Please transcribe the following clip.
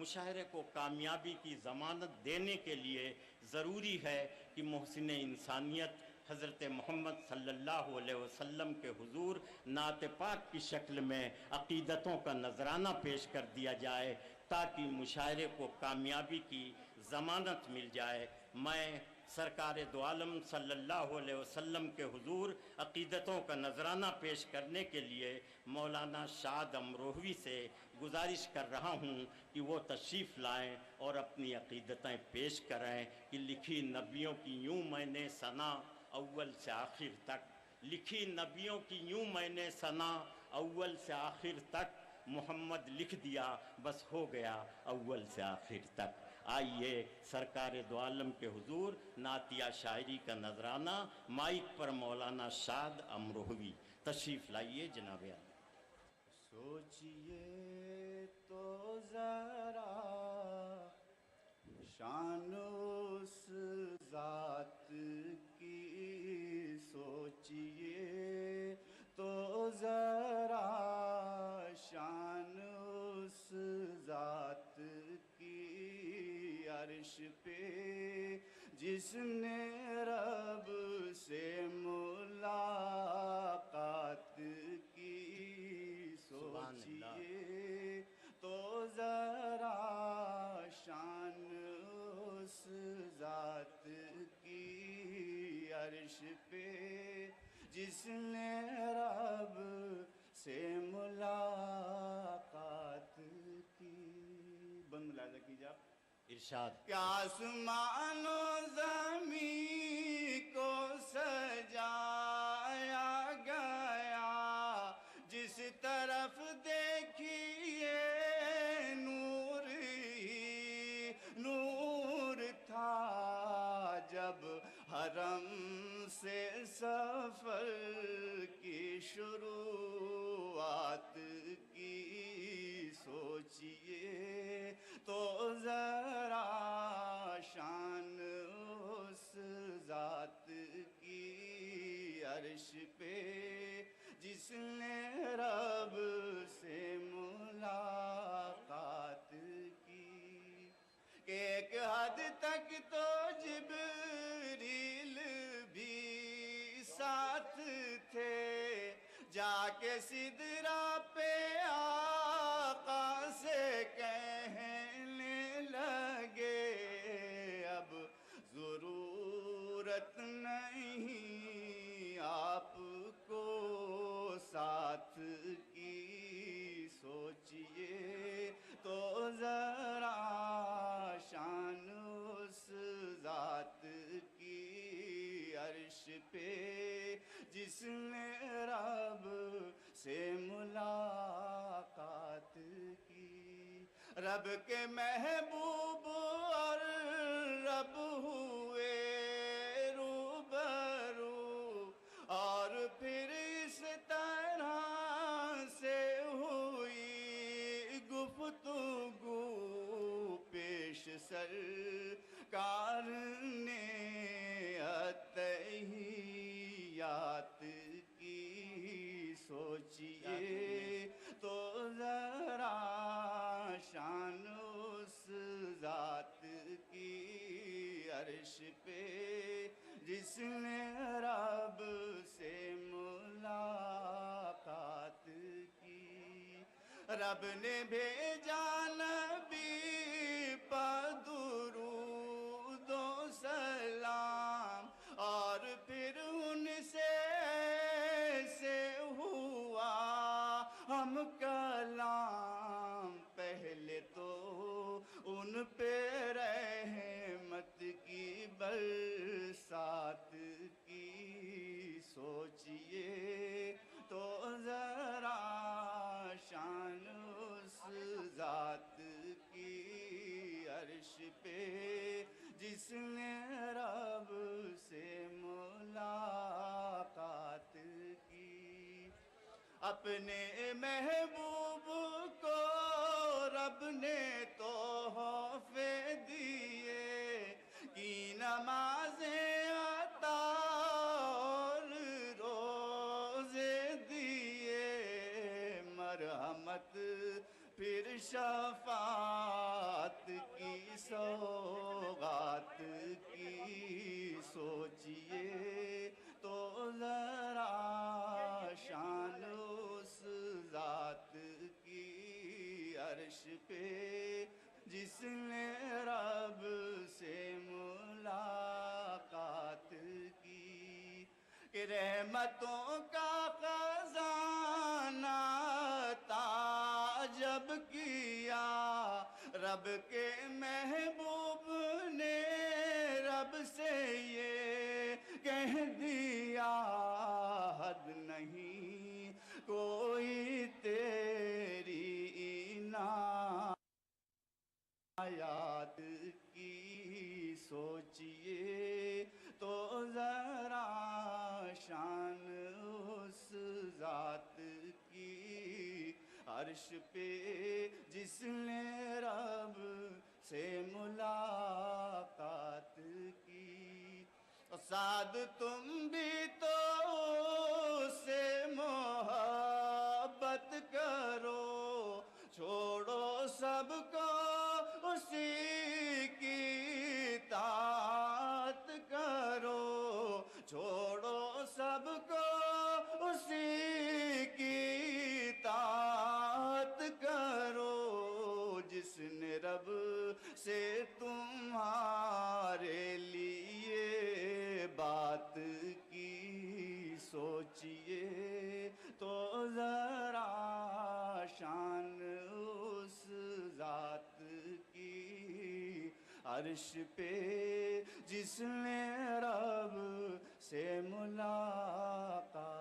مشاعرے کو کامیابی کی ضمانت دینے کے لیے ضروری ہے کہ محسن انسانیت حضرت محمد صلی اللہ علیہ وسلم کے حضور نعت پاک کی شکل میں عقیدتوں کا نذرانہ پیش کر دیا جائے تاکہ مشاعرے کو کامیابی کی ضمانت مل جائے۔ میں سرکار دو عالم صلی اللہ علیہ وسلم کے حضور عقیدتوں کا نذرانہ پیش کرنے کے لیے مولانا شاد امروہوی سے گزارش کر رہا ہوں کہ وہ تشریف لائیں اور اپنی عقیدتیں پیش کریں کہ لکھی نبیوں کی یوں میں نے ثنا اول سے آخر تک، لکھی نبیوں کی یوں میں نے ثنا اول سے آخر تک، محمد لکھ دیا بس ہو گیا اول سے آخر تک۔ آئیے سرکار دو عالم کے حضور نعتیہ شاعری کا نذرانہ، مائک پر مولانا شاد امروہوی، تشریف لائیے جناب عالی۔ سوچئے تو ذرا شان اس ذات کی، سوچئے تو ذرا شان اس ذات کی، عرش پہ جس نے رب سے ملاقات کی، سوچئے تو ذرا شان اس ذات کی، عرش پہ جس نے رب سے ملاقات کی۔ بند ملاحظہ کیجئے آپ، ارشاد۔ کیا آسمان و زمین کو سجایا گیا، جس طرف دیکھیے نور ہی نور تھا، جب حرم سے سفر کی شروعات کی، سوچئے تو ذرا شان اس ذات کی، عرش پہ جس نے رب سے ملاقات کی، کہ ایک حد تک تو جبریل بھی ساتھ تھے، جا کے سدرہ پہ آقا سے کہنے لگے اب ضرورت نہیں آپ کو ساتھ کی، سوچئے تو ذرا شان اس ذات کی، عرش پہ جس نے رب سے ملاقات کی، رب کے محبوب اور رب ہوئے روبرو، اور پھر اس طرح سے ہوئی گفتگو پیش سرکار نے اتحیات کی، سوچئے تو ذرا شان اس ذات کی، عرش پہ جس نے رب سے ملاقات کی، رب نے بھیجا نبی پر درود و سلام، اور پھر ان سے ایسے ہوا ہم کلام، پہلے تو ان پہ رحمت کی برسات کی، سوچئے تو ذرا شان اس ذات کی، عرش پہ جس نے رب سے ملاقات کی، اپنے محبوب کو رب نے تحفے دیے، کی نمازیں عطا اور روزے دیے، مرحمت پھر شفاعت سوغات کی سوچئے تو ذرا شان اس ذات کی عرش پہ جس نے رب سے ملاقات کی، کہ رحمتوں کا خزانہ تعجب کیا رب کے محبوب نے رب سے یہ کہہ دیا، حد نہیں کوئی تیری عنایات کی سوچئے تو ذرا شان اس ذات کی عرش پہ جس نے رب سے ملاقات کی۔ سعد تم بھی تو اس سے محبت کرو، چھوڑو سب کو اسی کی اطاعت کرو، چھوڑو سب کو اسی کی اطاعت کرو، جس نے رب سے تمہارے لیے بات کی سوچئے تو ذرا شان اس ذات کی عرش پہ جس نے رب سے ملاقات